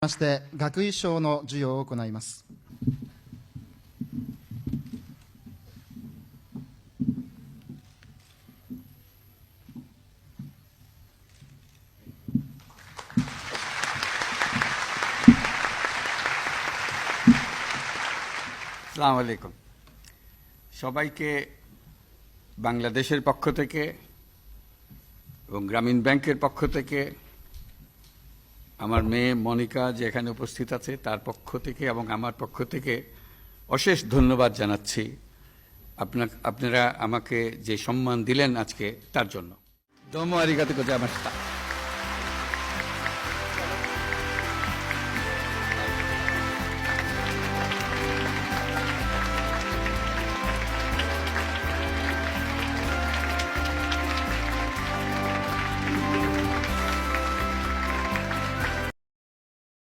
まして学位証の授与を行います。আসসালামু আলাইকুম। সবাইকে বাংলাদেশের পক্ষ থেকে এবং গ্রামীণ ব্যাংকের পক্ষ থেকে, আমার মেয়ে মনিকা যে এখানে উপস্থিত আছে তার পক্ষ থেকে এবং আমার পক্ষ থেকে অশেষ ধন্যবাদ জানাচ্ছি আপনারা আমাকে যে সম্মান দিলেন আজকে তার জন্য। দোমো আরিগাতো গোজাইমাসিতা।